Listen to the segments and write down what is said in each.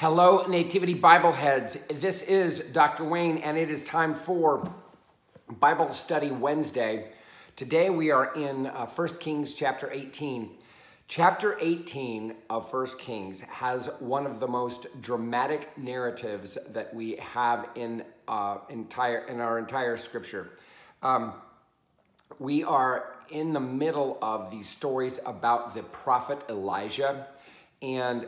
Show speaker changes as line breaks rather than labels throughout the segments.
Hello, Nativity Bible heads. This is Dr. Wayne, and it is time for Bible Study Wednesday. Today we are in 1 Kings chapter 18. Chapter 18 of 1 Kings has one of the most dramatic narratives that we have in our entire scripture. We are in the middle of these stories about the prophet Elijah. And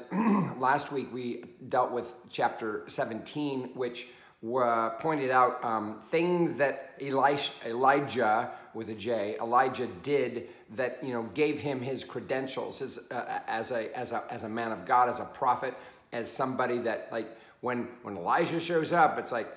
last week we dealt with chapter 17, which pointed out things that Elijah, with a J, Elijah did that gave him his credentials as a man of God, as a prophet, as somebody that when Elijah shows up, it's like,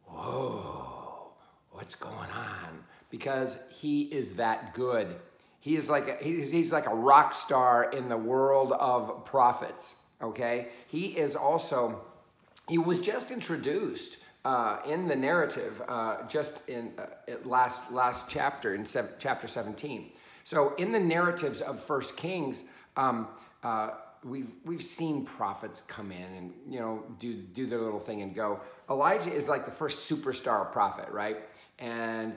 whoa, what's going on? Because he is that good. He's like a rock star in the world of prophets, okay? He was just introduced in the narrative just in last chapter, in chapter 17. So in the narratives of 1 Kings, we've seen prophets come in and do their little thing and go. Elijah is like the first superstar prophet, right? And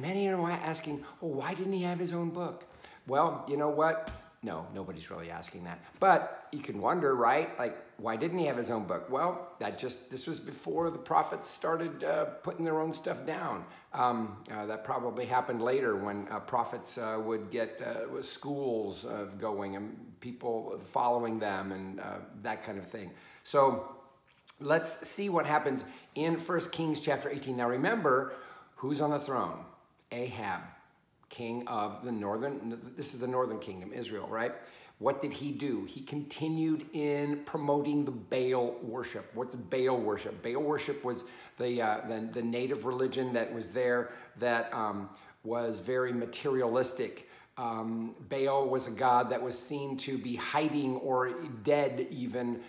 many are asking, well, why didn't he have his own book? Well, you know what? No, nobody's really asking that. But you can wonder, right? Like, why didn't he have his own book? Well, this was before the prophets started putting their own stuff down. That probably happened later when prophets would get schools going and people following them and that kind of thing. So let's see what happens in 1 Kings chapter 18. Now remember, who's on the throne? Ahab, king of the this is the northern kingdom, Israel, right? What did he do? He continued in promoting the Baal worship. What's Baal worship? Baal worship was the native religion that was there that was very materialistic. Baal was a god that was seen to be hiding or dead even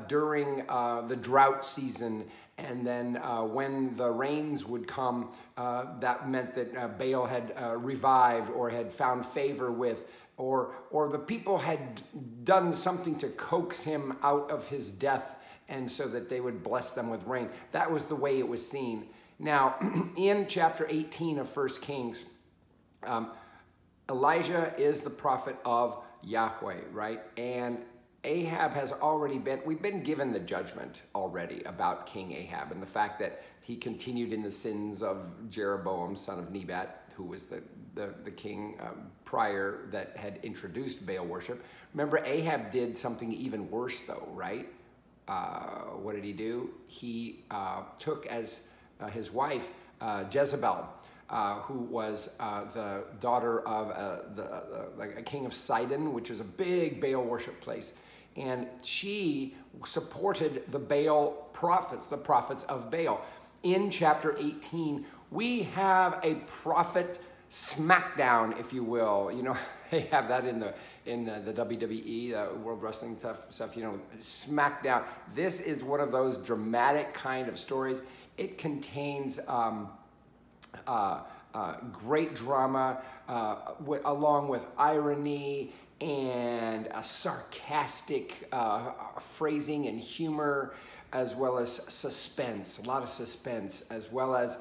during the drought season. And then when the rains would come, that meant that Baal had revived or had found favor with, or the people had done something to coax him out of his death, and so that they would bless them with rain. That was the way it was seen. Now, in chapter 18 of 1 Kings, Elijah is the prophet of Yahweh, right? And Ahab has we've been given the judgment already about King Ahab and the fact that he continued in the sins of Jeroboam, son of Nebat, who was the king prior that had introduced Baal worship. Remember, Ahab did something even worse though, right? What did he do? He took as his wife Jezebel, who was the daughter of a king of Sidon, which is a big Baal worship place. And she supported the Baal prophets, the prophets of Baal. In chapter 18, we have a prophet smackdown, if you will. They have that in the WWE, the World Wrestling stuff, smackdown. This is one of those dramatic kind of stories. It contains great drama, along with irony and a sarcastic phrasing and humor, as well as suspense, a lot of suspense, as well as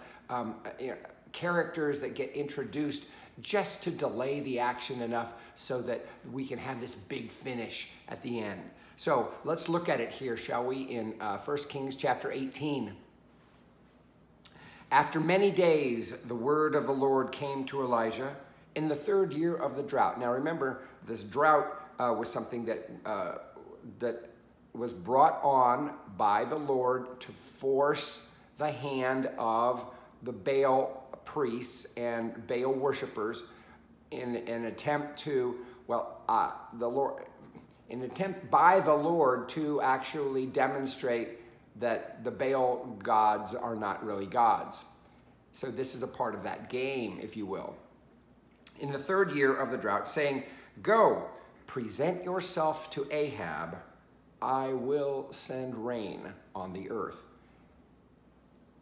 characters that get introduced just to delay the action enough so that we can have this big finish at the end. So let's look at it here, shall we, in 1 Kings chapter 18. After many days, the word of the Lord came to Elijah in the 3rd year of the drought. Now remember, this drought was something that was brought on by the Lord to force the hand of the Baal priests and Baal worshipers in an attempt by the Lord to actually demonstrate that the Baal gods are not really gods. So this is a part of that game, if you will. In the 3rd year of the drought, saying, "Go, present yourself to Ahab. I will send rain on the earth."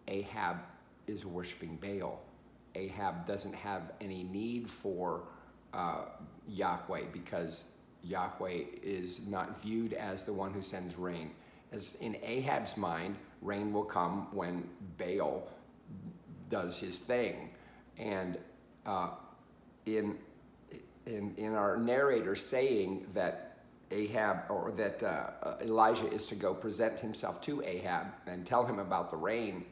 Ahab is worshiping Baal. Ahab doesn't have any need for Yahweh because Yahweh is not viewed as the one who sends rain. As in Ahab's mind, rain will come when Baal does his thing. And in our narrator saying that Elijah is to go present himself to Ahab and tell him about the rain,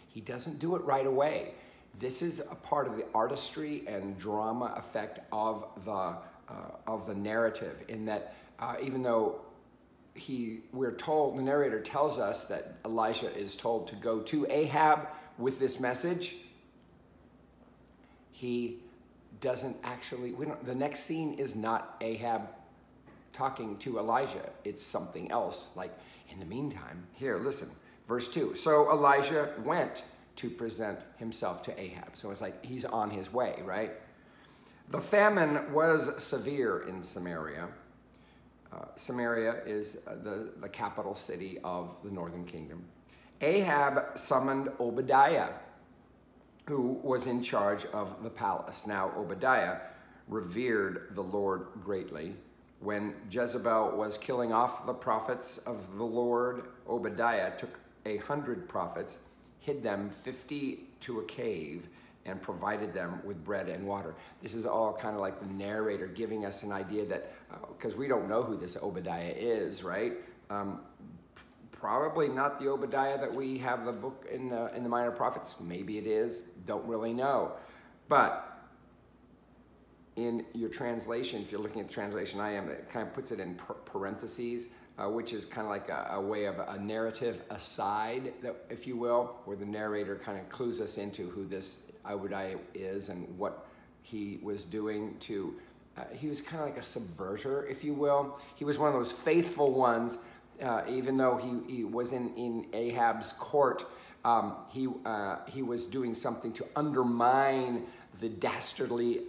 he doesn't do it right away. This is a part of the artistry and drama effect of the narrative, in that even though we're told, the narrator tells us that Elijah is told to go to Ahab with this message, he doesn't actually, the next scene is not Ahab talking to Elijah. It's something else. Like, in the meantime, here, listen, verse 2. So Elijah went to present himself to Ahab. So it's like he's on his way, right? The famine was severe in Samaria. Samaria is the capital city of the northern kingdom. Ahab summoned Obadiah, who was in charge of the palace. Now, Obadiah revered the Lord greatly. When Jezebel was killing off the prophets of the Lord, Obadiah took 100 prophets, hid them 50 to a cave, and provided them with bread and water. This is all kind of like the narrator giving us an idea that, because we don't know who this Obadiah is, right? Probably not the Obadiah that we have the book in the Minor Prophets. Maybe it is, don't really know. But in your translation, if you're looking at the translation I am, it kind of puts it in parentheses, which is kind of like a way of a narrative aside, if you will, where the narrator kind of clues us into who this Obadiah is and what he was doing to, he was kind of like a subverter, if you will. He was one of those faithful ones, even though he was in Ahab's court, he was doing something to undermine the dastardly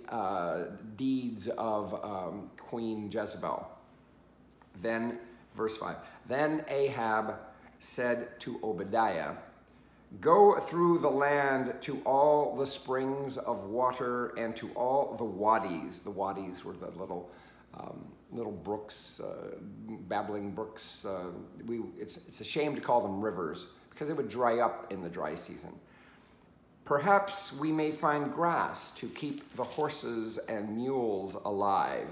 deeds of Queen Jezebel. Then, verse 5, then Ahab said to Obadiah, go through the land to all the springs of water and to all the wadis. The wadis were the little brooks, babbling brooks. It's a shame to call them rivers because they would dry up in the dry season. Perhaps we may find grass to keep the horses and mules alive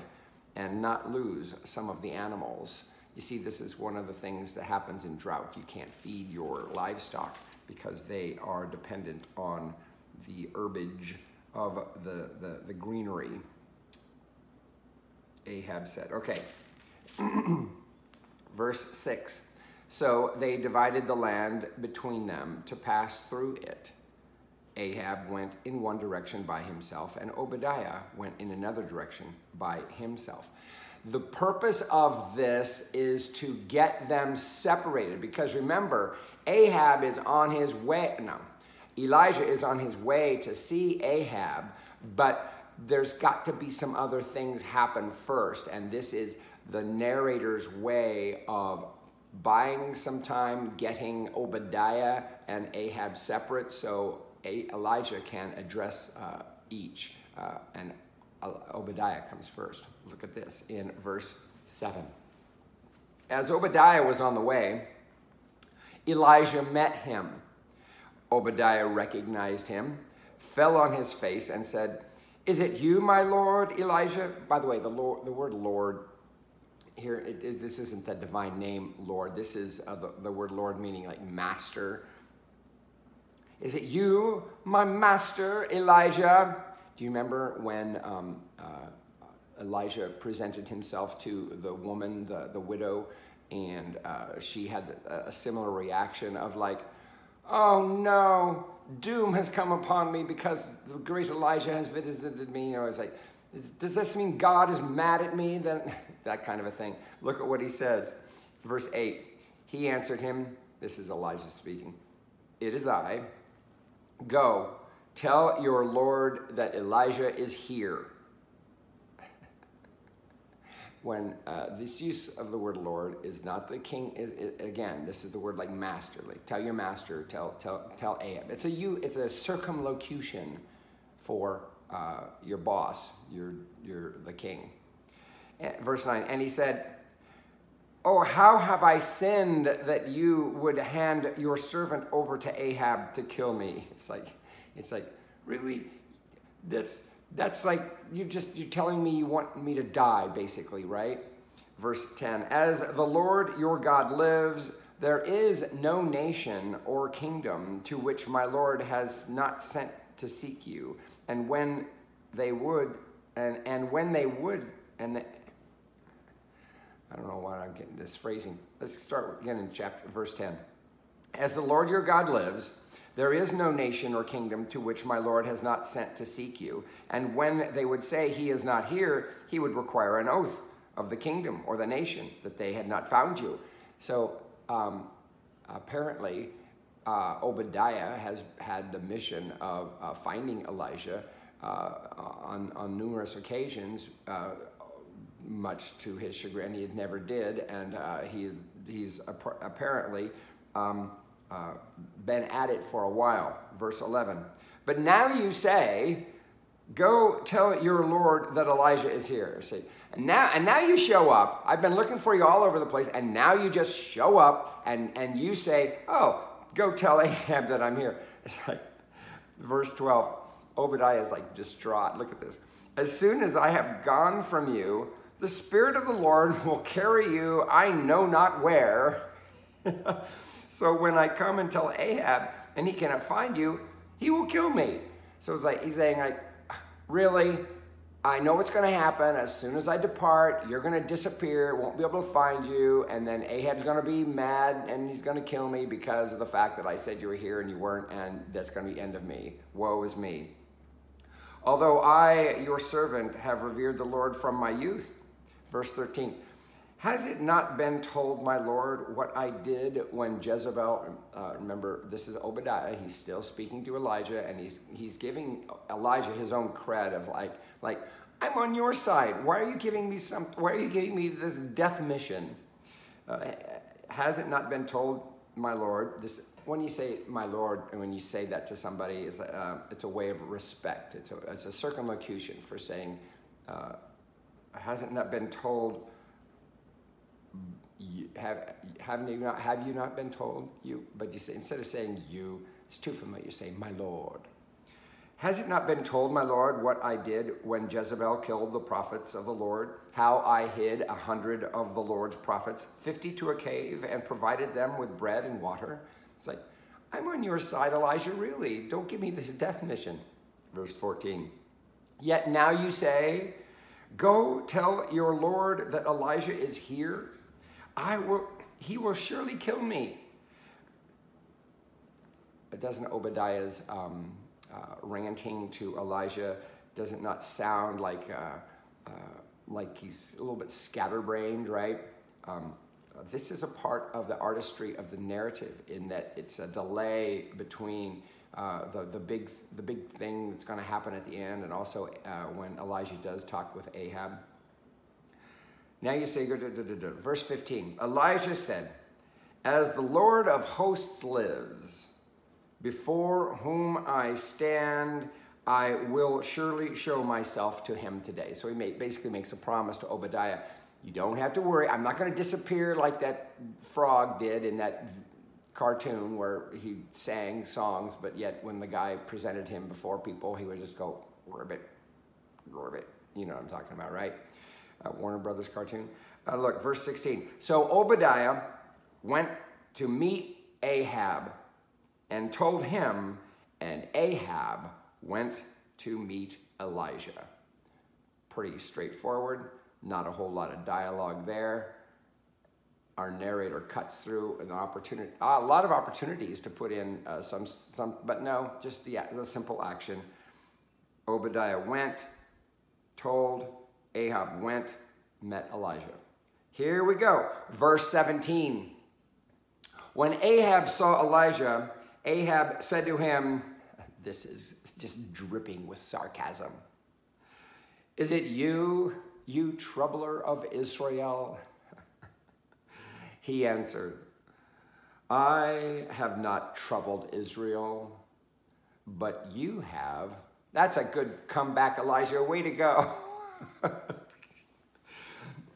and not lose some of the animals. You see, this is one of the things that happens in drought. You can't feed your livestock because they are dependent on the herbage of the greenery. Ahab said, okay, verse 6. So they divided the land between them to pass through it. Ahab went in one direction by himself, and Obadiah went in another direction by himself. The purpose of this is to get them separated, because remember, Ahab is on his way, Elijah is on his way to see Ahab, but there's got to be some other things happen first, and this is the narrator's way of buying some time, getting Obadiah and Ahab separate so Elijah can address each, and Obadiah comes first. Look at this in verse 7. As Obadiah was on the way, Elijah met him. Obadiah recognized him, fell on his face, and said, is it you, my Lord, Elijah? By the way, the word Lord here, this isn't the divine name, Lord. This is the word Lord meaning like master. Is it you, my master, Elijah? Do you remember when Elijah presented himself to the woman, the widow, and she had a similar reaction of like, oh no, doom has come upon me because the great Elijah has visited me. You know, it's like, does this mean God is mad at me? Then that kind of a thing. Look at what he says. Verse 8, he answered him, this is Elijah speaking, it is I. Go, tell your Lord that Elijah is here. When this use of the word Lord is not the king, again, this is the word like master. Like tell your master, tell Ahab. It's a circumlocution for your boss, the king. Verse 9, and he said, oh, how have I sinned that you would hand your servant over to Ahab to kill me? It's like, really? That's like, you're telling me you want me to die, basically, right? Verse 10, as the Lord your God lives, there is no nation or kingdom to which my Lord has not sent to seek you. And when they would, and when they would, and I don't know why I'm getting this phrasing. Let's start again in verse 10. As the Lord your God lives, there is no nation or kingdom to which my Lord has not sent to seek you. And when they would say he is not here, he would require an oath of the kingdom or the nation that they had not found you. So apparently Obadiah has had the mission of finding Elijah on numerous occasions, much to his chagrin. He never did, and he's apparently been at it for a while. Verse 11, but now you say, go tell your Lord that Elijah is here. See, and now you show up. I've been looking for you all over the place, and now you just show up and you say, oh, go tell Ahab that I'm here. It's like, verse 12, Obadiah is like distraught. Look at this. As soon as I have gone from you, the Spirit of the Lord will carry you, I know not where. So when I come and tell Ahab and he cannot find you, he will kill me. So it's like, he's saying, like, really? I know what's going to happen. As soon as I depart, you're going to disappear, won't be able to find you, and then Ahab's going to be mad and he's going to kill me because of the fact that I said you were here and you weren't, and that's going to be the end of me. Woe is me. Although I, your servant, have revered the Lord from my youth. Verse 13, has it not been told, my Lord, what I did when Jezebel, remember, this is Obadiah, he's still speaking to Elijah, and he's giving Elijah his own cred of like, I'm on your side. Why are you giving me this death mission? Has it not been told, my Lord? This, when you say my Lord, and when you say that to somebody, it's a way of respect. It's a circumlocution for saying, hasn't not been told, have you not been told you? But you say, instead of saying you, it's too familiar. You say, my Lord. Has it not been told, my Lord, what I did when Jezebel killed the prophets of the Lord? How I hid 100 of the Lord's prophets, 50 to a cave, and provided them with bread and water? It's like, I'm on your side, Elijah, really. Don't give me this death mission. Verse 14. Yet now you say, go tell your Lord that Elijah is here. He will surely kill me. But doesn't Obadiah's ranting to Elijah, does it not sound like he's a little bit scatterbrained, right? This is a part of the artistry of the narrative, in that it's a delay between the big thing that's going to happen at the end, and also when Elijah does talk with Ahab. Now you say, verse 15, Elijah said, as the Lord of hosts lives, before whom I stand, I will surely show myself to him today. So he basically makes a promise to Obadiah. You don't have to worry. I'm not going to disappear like that frog did in that cartoon where he sang songs, but yet when the guy presented him before people, he would just go, ribbit, ribbit. You know what I'm talking about, right? Warner Brothers cartoon. Look, verse 16. So Obadiah went to meet Ahab and told him, and Ahab went to meet Elijah. Pretty straightforward, not a whole lot of dialogue there. Our narrator cuts through a lot of opportunities to put in some, but no, just the simple action. Obadiah went, told, Ahab went, met Elijah. Here we go, verse 17. When Ahab saw Elijah, Ahab said to him, this is just dripping with sarcasm, is it you, you troubler of Israel? He answered, I have not troubled Israel, but you have. That's a good comeback, Elijah. Way to go.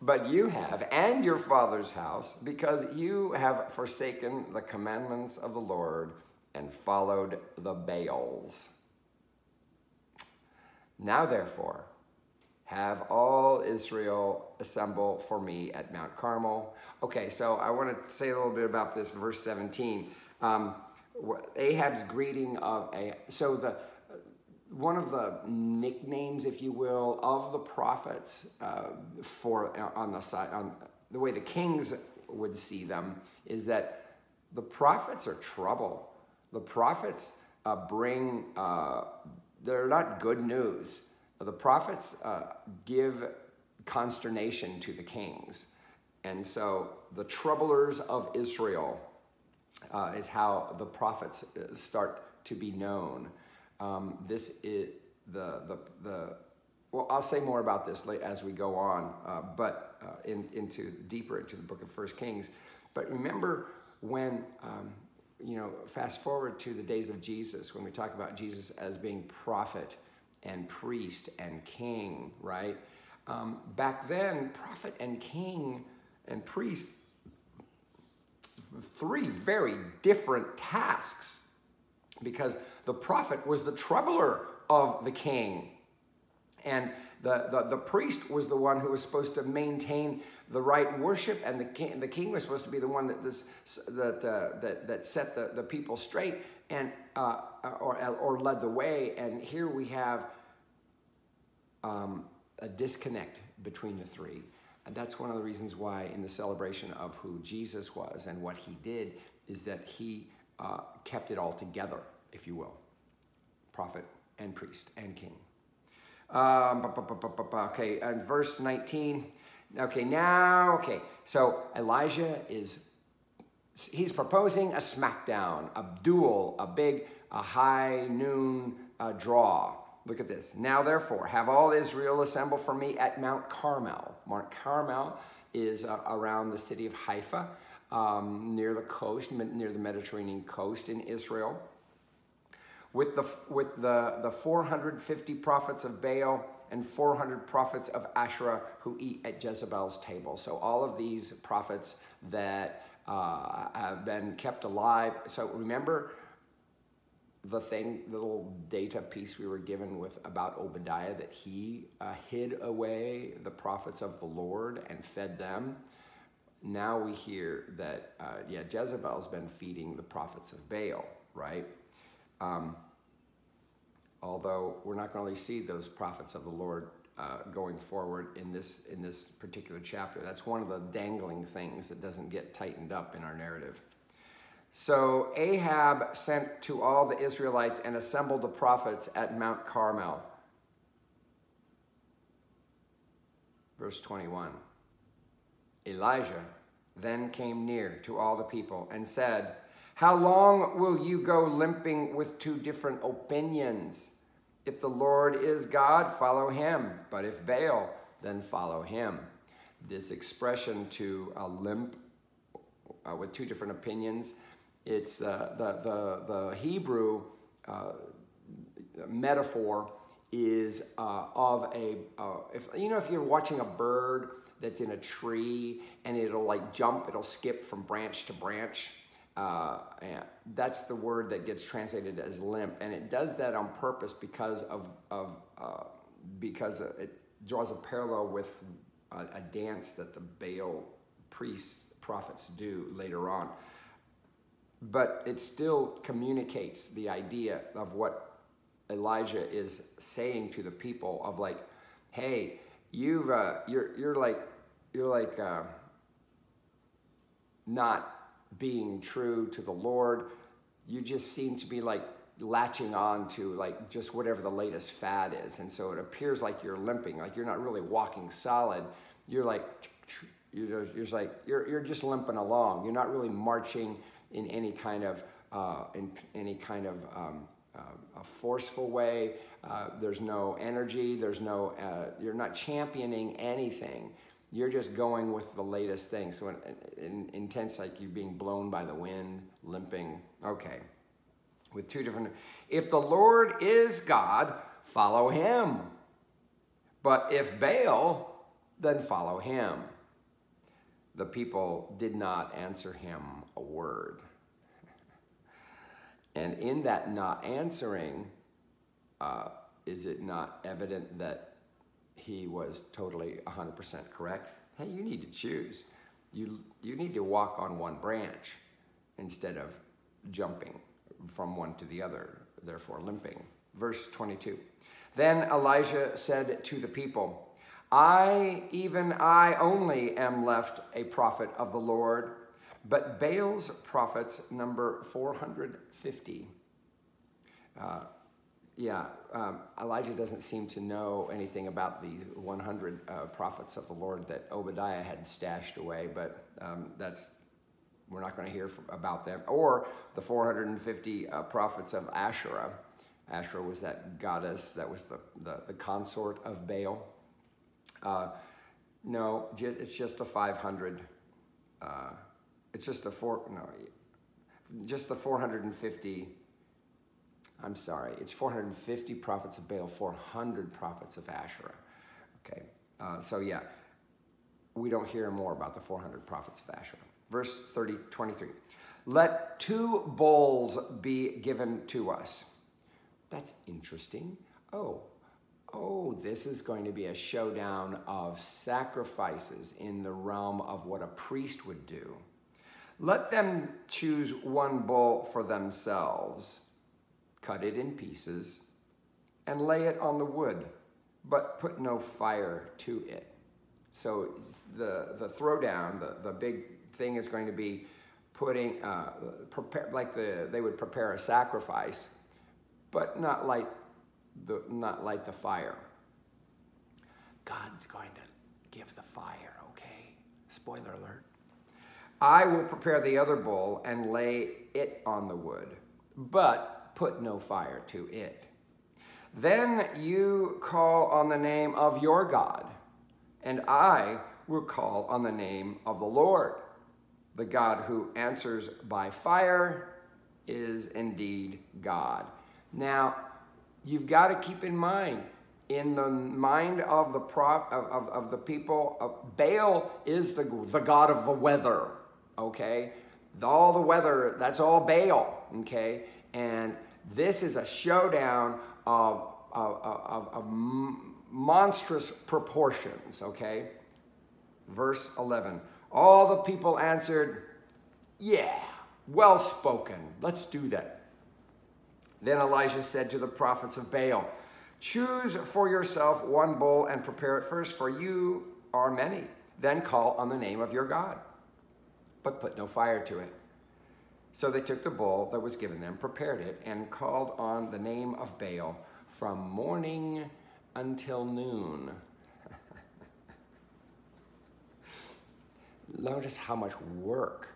but you have, and your father's house, because you have forsaken the commandments of the Lord and followed the Baals. Now, therefore, have all Israel assemble for me at Mount Carmel. Okay, so I want to say a little bit about this, verse 17. Ahab's greeting of one of the nicknames, if you will, of the prophets on the way the kings would see them is that the prophets are trouble. The prophets they're not good news. The prophets give consternation to the kings. And so the troublers of Israel is how the prophets start to be known. This is well, I'll say more about this as we go on, but deeper into the book of 1 Kings. But remember when, fast forward to the days of Jesus, when we talk about Jesus as being prophet and priest and king, right? Back then, prophet and king and priest, three very different tasks, because the prophet was the troubler of the king, and the priest was the one who was supposed to maintain the right worship, and the king was supposed to be the one that set the people straight and or led the way. And here we have a disconnect between the three. And that's one of the reasons why in the celebration of who Jesus was and what he did is that he kept it all together, if you will. Prophet and priest and king. Okay, and verse 19. Okay, so Elijah he's proposing a smackdown, a duel, a high noon draw. Look at this. Now, therefore, have all Israel assemble for me at Mount Carmel. Mount Carmel is around the city of Haifa, near the coast, near the Mediterranean coast in Israel. With the 450 prophets of Baal and 400 prophets of Asherah who eat at Jezebel's table. So all of these prophets that have been kept alive. So remember the little data piece we were given about Obadiah, that he hid away the prophets of the Lord and fed them. Now we hear that, Jezebel's been feeding the prophets of Baal, right? Although we're not going to really see those prophets of the Lord going forward in this particular chapter. That's one of the dangling things that doesn't get tightened up in our narrative. So Ahab sent to all the Israelites and assembled the prophets at Mount Carmel. Verse 21. Elijah then came near to all the people and said, "How long will you go limping with two different opinions? If the Lord is God, follow him. But if Baal, then follow him." This expression to limp with two different opinions, it's the Hebrew metaphor is of if you're watching a bird that's in a tree and it'll it'll skip from branch to branch. And that's the word that gets translated as limp, and it does that on purpose because it draws a parallel with a dance that the Baal prophets do later on. But it still communicates the idea of what Elijah is saying to the people of hey, you're not being true to the Lord. You just seem to be latching on to just whatever the latest fad is, and so it appears like you're limping, like you're not really walking solid. You're you're just limping along. You're not really marching in any kind of a forceful way. There's no energy. There's no. You're not championing anything. You're just going with the latest thing. So intense, like you're being blown by the wind, limping. Okay. With two different, if the Lord is God, follow him. But if Baal, then follow him. the people did not answer him a word. And in that not answering, is it not evident that he was totally 100% correct? Hey, you need to choose. You need to walk on one branch instead of jumping from one to the other, therefore limping. Verse 22. Then Elijah said to the people, even I only am left a prophet of the Lord, but Baal's prophets number 450. Elijah doesn't seem to know anything about the 100 prophets of the Lord that Obadiah had stashed away, but we're not going to hear about them. Or the 450 prophets of Asherah. Asherah was that goddess that was the consort of Baal. No, it's just the 500. It's just the 450. I'm sorry, it's 450 prophets of Baal, 400 prophets of Asherah. Okay, so yeah, we don't hear more about the 400 prophets of Asherah. Verse 23. Let 2 bulls be given to us. That's interesting. Oh, this is going to be a showdown of sacrifices in the realm of what a priest would do. Let them choose 1 bull for themselves, cut it in pieces, and lay it on the wood, but put no fire to it. So the throwdown, the big thing is going to be putting, they would prepare a sacrifice, but not light the fire. God's going to give the fire, okay? Spoiler alert. I will prepare the other bull and lay it on the wood, but put no fire to it. Then you call on the name of your God, and I will call on the name of the Lord. The God who answers by fire is indeed God. Now, you've got to keep in mind, in the mind of the people, Baal is the god of the weather, okay? All the weather, that's all Baal, okay? And this is a showdown of monstrous proportions, okay? Verse 11. All the people answered, yeah, well spoken. Let's do that. Then Elijah said to the prophets of Baal, choose for yourself 1 bull and prepare it first, for you are many. Then call on the name of your God, but put no fire to it. So they took the bull that was given them, prepared it, and called on the name of Baal from morning until noon. Notice how much work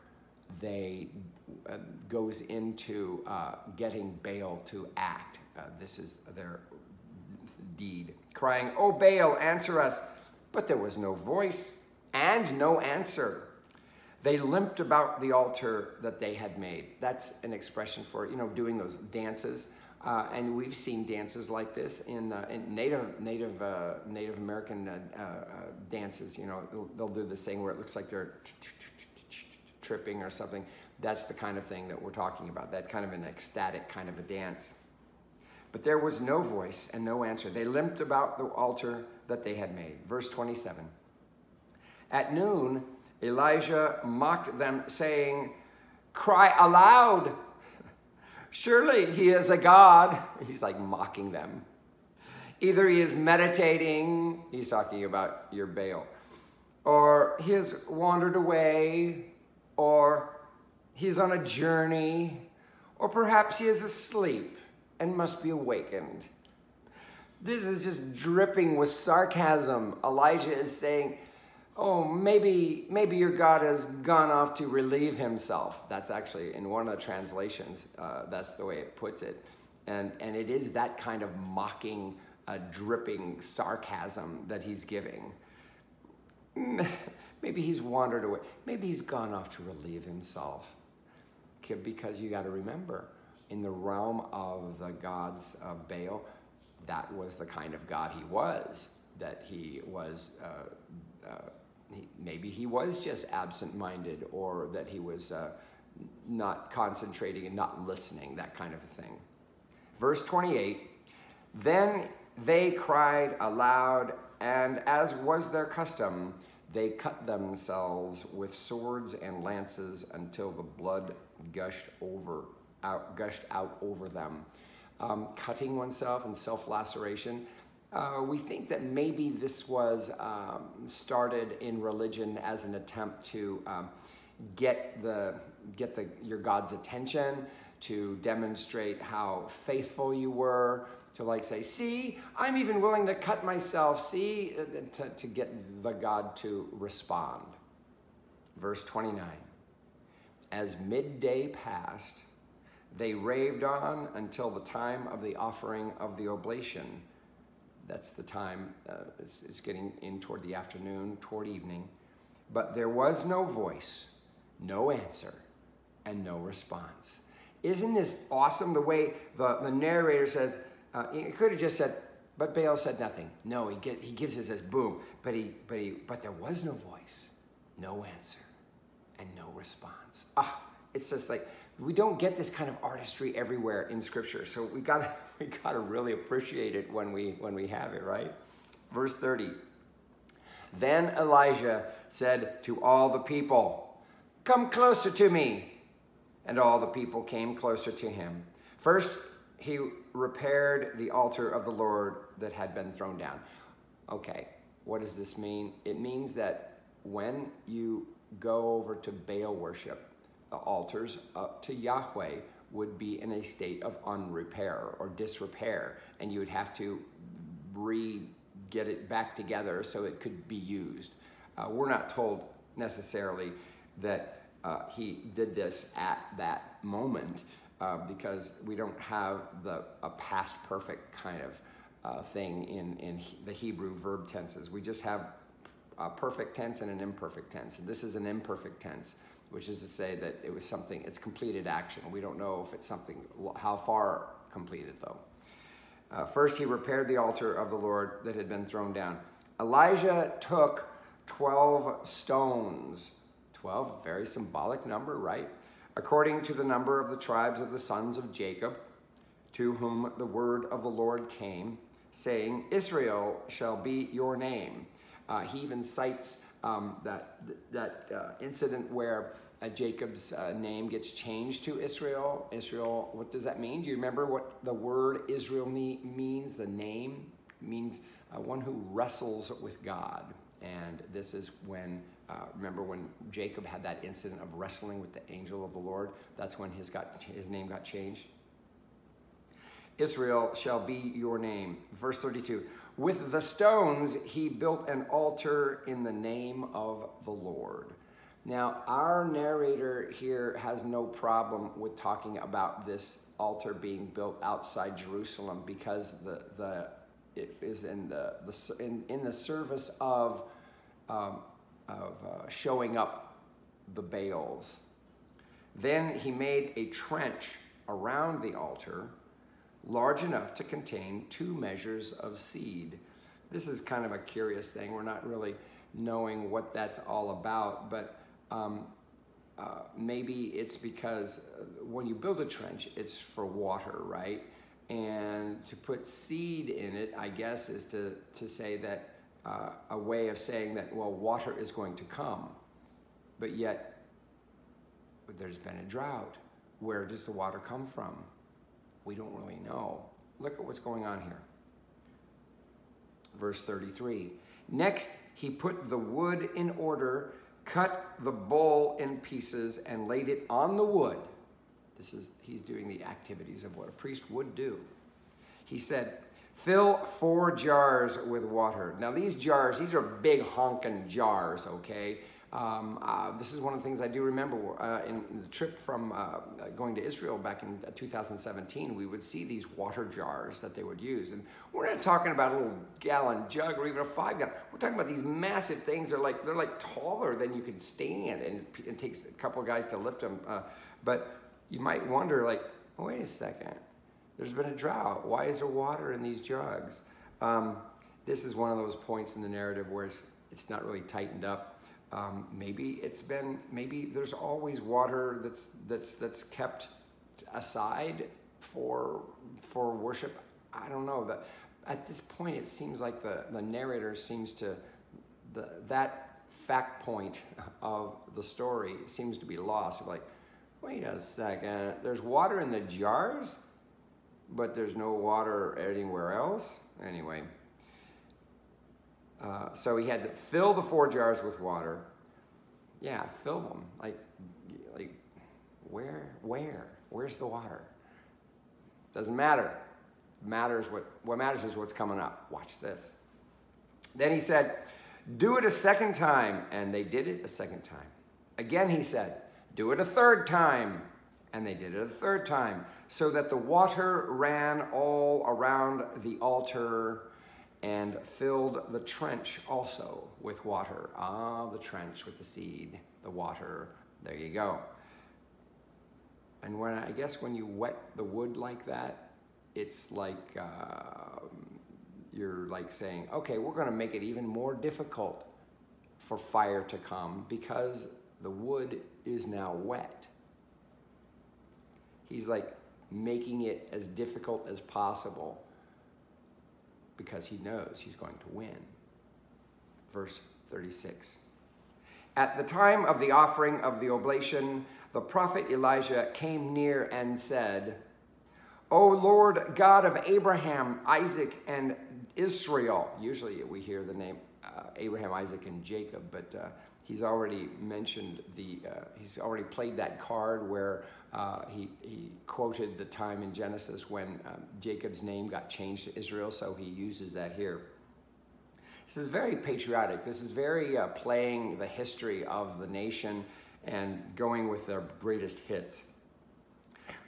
goes into getting Baal to act. This is their deed. Crying, oh Baal, answer us. But there was no voice and no answer. They limped about the altar that they had made. That's an expression for, doing those dances. And we've seen dances like this in Native American dances. They'll do this thing where it looks like they're tripping or something. That's the kind of thing that we're talking about, that kind of an ecstatic kind of a dance. But there was no voice and no answer. They limped about the altar that they had made. Verse 27. At noon, Elijah mocked them, saying, cry aloud. Surely he is a god. He's like mocking them. Either he is meditating, he's talking about your Baal, or he has wandered away, or he's on a journey, or perhaps he is asleep and must be awakened. This is just dripping with sarcasm. Elijah is saying, oh, maybe your God has gone off to relieve himself. That's actually, in one of the translations, that's the way it puts it. And it is that kind of mocking, dripping sarcasm that he's giving. Maybe he's wandered away. Maybe he's gone off to relieve himself. Because you got to remember, in the realm of the gods of Baal, that was the kind of God he was, that he was maybe he was just absent-minded, or that he was not concentrating and not listening, that kind of a thing. Verse 28, then they cried aloud, and as was their custom, they cut themselves with swords and lances until the blood gushed out over them. Cutting oneself and self-laceration. We think that maybe this was started in religion as an attempt to get your God's attention, to demonstrate how faithful you were, to like say, see, I'm even willing to cut myself, see, to get the God to respond. Verse 29, as midday passed, they raved on until the time of the offering of the oblation. That's the time, it's getting in toward the afternoon, toward evening. But there was no voice, no answer, and no response. Isn't this awesome, the way the narrator says, he could have just said, but Baal said nothing. No, he gives it as boom, but there was no voice, no answer, and no response. It's just like, we don't get this kind of artistry everywhere in Scripture, so we gotta really appreciate it when we have it, right? Verse 30. Then Elijah said to all the people, "Come closer to me." And all the people came closer to him. First, he repaired the altar of the Lord that had been thrown down. Okay, what does this mean? It means that when you go over to Baal worship, the altars up to Yahweh would be in a state of unrepair or disrepair, and you would have to get it back together so it could be used. We're not told necessarily that he did this at that moment because we don't have a past perfect kind of thing in the Hebrew verb tenses. We just have a perfect tense and an imperfect tense. And this is an imperfect tense, which is to say that it was something, it's completed action. We don't know if it's something, how far completed though. First, he repaired the altar of the Lord that had been thrown down. Elijah took 12 stones. 12, very symbolic number, right? According to the number of the tribes of the sons of Jacob, to whom the word of the Lord came, saying, Israel shall be your name. He even cites that incident where Jacob's name gets changed to Israel. Israel, what does that mean? Do you remember what the word Israel means? The name means one who wrestles with God. And this is when, remember when Jacob had that incident of wrestling with the angel of the Lord? That's when his name got changed. Israel shall be your name. Verse 32, with the stones he built an altar in the name of the Lord. Now, our narrator here has no problem with talking about this altar being built outside Jerusalem because it is in the service of showing up the Baals. Then he made a trench around the altar large enough to contain 2 measures of seed. This is kind of a curious thing. We're not really knowing what that's all about, but maybe it's because when you build a trench, it's for water, right? And to put seed in it, I guess, is to say that a way of saying that, well, water is going to come, but yet there's been a drought. Where does the water come from? We don't really know. Look at what's going on here. Verse 33. Next, he put the wood in order, cut the bull in pieces, and laid it on the wood. He's doing the activities of what a priest would do. He said, fill 4 jars with water. Now these jars, these are big honking jars, okay? This is one of the things I do remember in the trip from going to Israel back in 2017, we would see these water jars that they would use. And we're not talking about a little gallon jug or even a 5-gallon. We're talking about these massive things. They're like taller than you can stand, and it takes a couple of guys to lift them. But you might wonder, like, wait a second. There's been a drought. Why is there water in these jugs? This is one of those points in the narrative where it's not really tightened up. Maybe there's always water that's kept aside for worship. I don't know. At this point, it seems like the narrator seems to, that fact point of the story seems to be lost. Like, wait a second, there's water in the jars, but there's no water anywhere else? Anyway, so he had to fill the 4 jars with water. Yeah, fill them. Like where's the water? Doesn't matter. What matters is what's coming up. Watch this. Then he said, do it a second time. And they did it a second time. Again, he said, do it a third time. And they did it a third time. So that the water ran all around the altar and filled the trench also with water. Ah, the trench with the seed, the water. There you go. And I guess when you wet the wood like that, it's like you're like saying, okay, we're going to make it even more difficult for fire to come because the wood is now wet. He's like making it as difficult as possible because he knows he's going to win. Verse 36. At the time of the offering of the oblation, the prophet Elijah came near and said, O Lord God of Abraham, Isaac, and Israel. Usually we hear the name Abraham, Isaac, and Jacob, but he's already mentioned he's already played that card where he quoted the time in Genesis when Jacob's name got changed to Israel, so he uses that here. This is very patriotic. This is very playing the history of the nation and going with their greatest hits.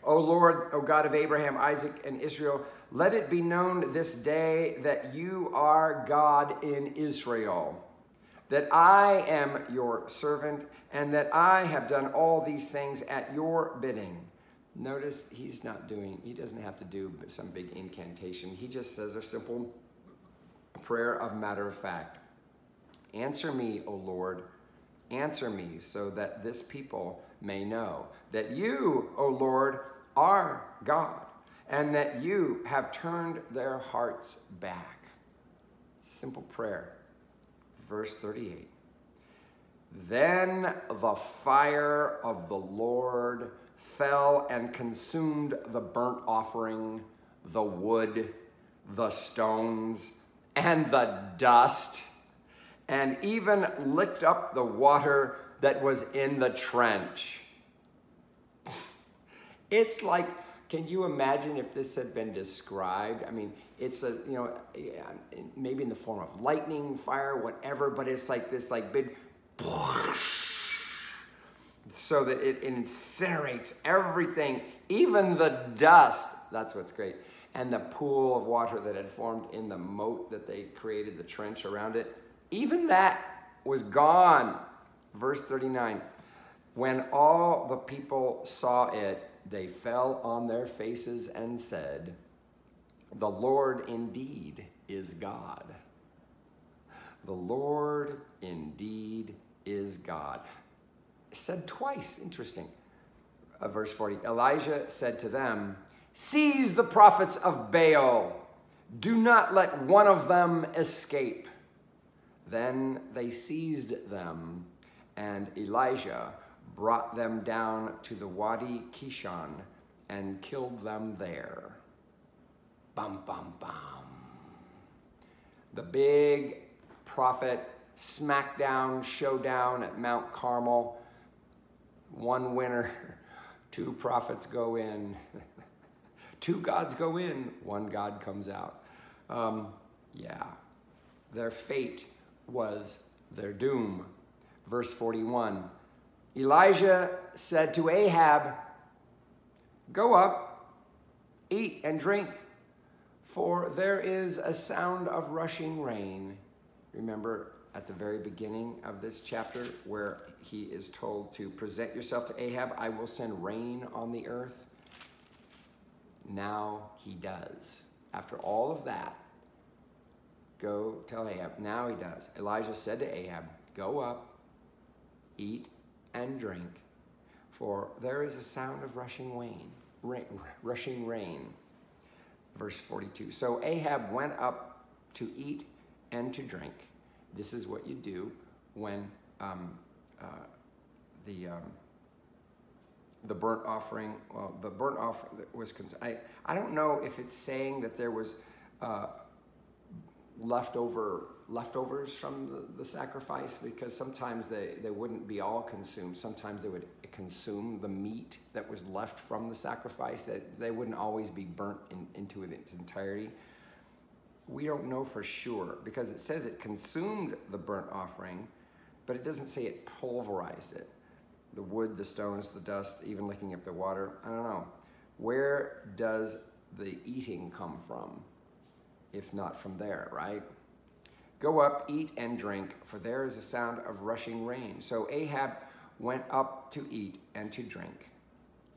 O Lord, O God of Abraham, Isaac, and Israel, let it be known this day that you are God in Israel, that I am your servant, and that I have done all these things at your bidding. Notice he doesn't have to do some big incantation. He just says a simple prayer of matter of fact. Answer me, O Lord, answer me, so that this people may know that you, O Lord, are God, and that you have turned their hearts back. Simple prayer. Verse 38. Then the fire of the Lord fell and consumed the burnt offering, the wood, the stones, and the dust, and even licked up the water that was in the trench. It's like, can you imagine if this had been described? I mean, it's maybe in the form of lightning, fire, whatever, but it's like this big, so that it incinerates everything, even the dust. That's what's great. And the pool of water that had formed in the moat that they created, the trench around it, even that was gone. Verse 39, when all the people saw it, they fell on their faces and said, the Lord indeed is God. The Lord indeed is God. Said twice, interesting. Verse 40, Elijah said to them, seize the prophets of Baal. Do not let one of them escape. Then they seized them, and Elijah brought them down to the Wadi Kishon and killed them there. Bum, bum, bum. The big prophet smackdown showdown at Mount Carmel. One winner, 2 prophets go in. 2 gods go in, 1 God comes out. Yeah, their fate was their doom. Verse 41, Elijah said to Ahab, go up, eat and drink, for there is a sound of rushing rain. Remember at the very beginning of this chapter where he is told to present yourself to Ahab, I will send rain on the earth. Now he does. After all of that, go tell Ahab. Now he does. Elijah said to Ahab, go up, eat and drink, for there is a sound of rushing rain. Verse 42. So Ahab went up to eat and to drink. This is what you do when the burnt offering, well, the burnt offering was consumed. I don't know if it's saying that there was leftovers from the sacrifice, because sometimes they wouldn't be all consumed. Sometimes they would consume the meat that was left from the sacrifice. That they wouldn't always be burnt into its entirety. We don't know for sure, because it says it consumed the burnt offering, but it doesn't say it pulverized it. The wood, the stones, the dust, even licking up the water. I don't know. Where does the eating come from, if not from there, right? Go up, eat and drink, for there is a sound of rushing rain. So Ahab went up to eat and to drink.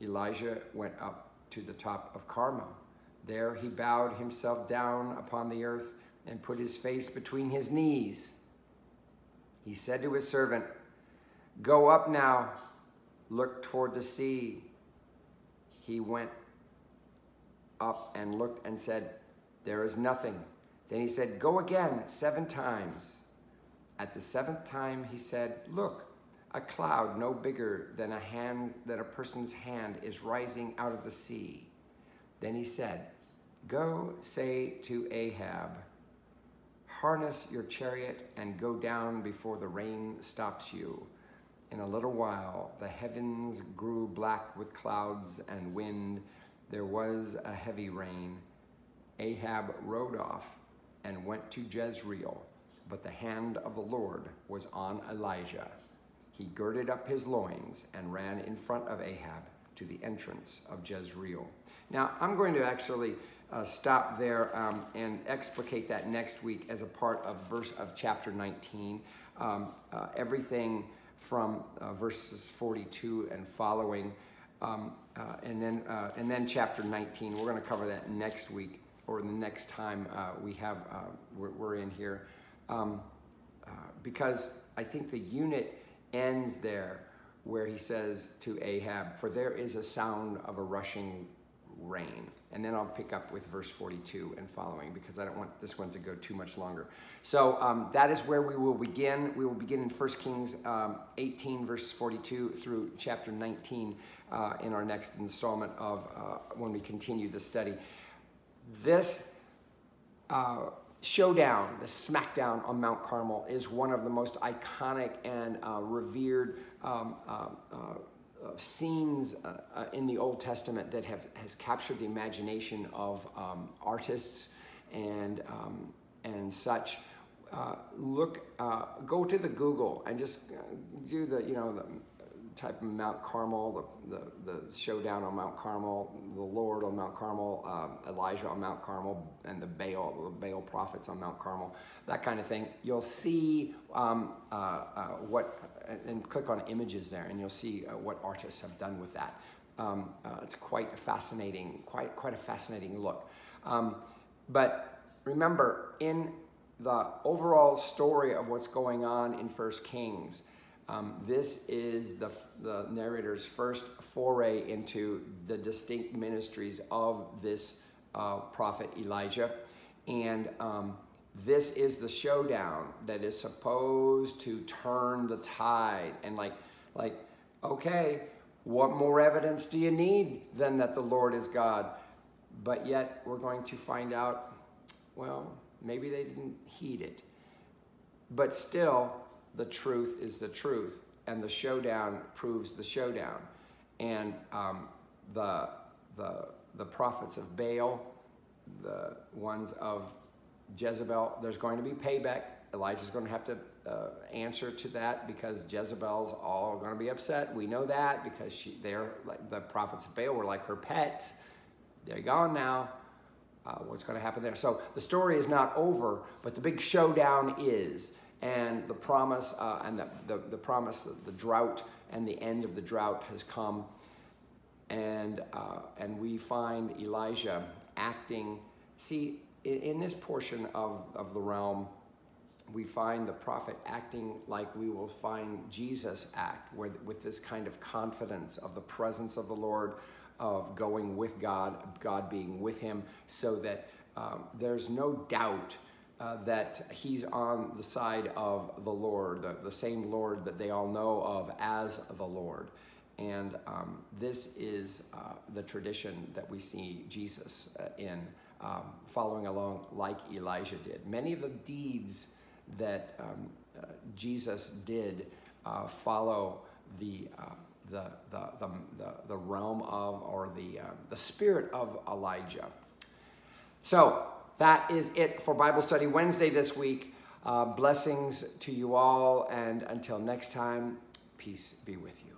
Elijah went up to the top of Carmel. There he bowed himself down upon the earth and put his face between his knees. He said to his servant, "Go up now, look toward the sea." He went up and looked and said, "There is nothing." Then he said, "Go again 7 times. At the 7th time he said, "Look, a cloud no bigger than a person's hand is rising out of the sea." Then he said, "Go say to Ahab, harness your chariot and go down before the rain stops you." In a little while, the heavens grew black with clouds and wind. There was a heavy rain. Ahab rode off and went to Jezreel, but the hand of the Lord was on Elijah. He girded up his loins and ran in front of Ahab to the entrance of Jezreel. Now, I'm going to actually stop there and explicate that next week as a part of chapter 19. Everything from verses 42 and following, and then chapter 19. We're going to cover that next week, or the next time we're in here, because I think the unit ends there where he says to Ahab, "For there is a sound of a rushing rain." And then I'll pick up with verse 42 and following, because I don't want this one to go too much longer. So that is where we will begin. We will begin in 1 Kings 18, verse 42 through chapter 19 in our next installment of when we continue the study. This showdown, the smackdown on Mount Carmel, is one of the most iconic and revered scenes in the Old Testament that has captured the imagination of artists and such. Go to the Google and just do the type of Mount Carmel, the showdown on Mount Carmel, the Lord on Mount Carmel, Elijah on Mount Carmel, and the Baal prophets on Mount Carmel, that kind of thing. You'll see and click on images there, and you'll see what artists have done with that. It's quite fascinating, quite a fascinating look. But remember, in the overall story of what's going on in 1 Kings, this is the narrator's first foray into the distinct ministries of this prophet Elijah. And this is the showdown that is supposed to turn the tide. And okay, what more evidence do you need than that the Lord is God? But yet we're going to find out, well, maybe they didn't heed it. But still, the truth is the truth, and the showdown proves the showdown. And the prophets of Baal, the ones of Jezebel, there's going to be payback. Elijah's going to have to answer to that, because Jezebel's all going to be upset. We know that because the prophets of Baal were like her pets. They're gone now. What's going to happen there? So the story is not over, but the big showdown is. And the promise, the promise, the drought, and the end of the drought has come, and we find Elijah acting. See, in this portion of the realm, we find the prophet acting like we will find Jesus act, with this kind of confidence of the presence of the Lord, of going with God, God being with him, so that there's no doubt that he's on the side of the Lord, the same Lord that they all know of as the Lord. And this is the tradition that we see Jesus in, following along like Elijah did. Many of the deeds that Jesus did follow the realm of, or the spirit of Elijah. So that is it for Bible Study Wednesday this week. Blessings to you all, and until next time, peace be with you.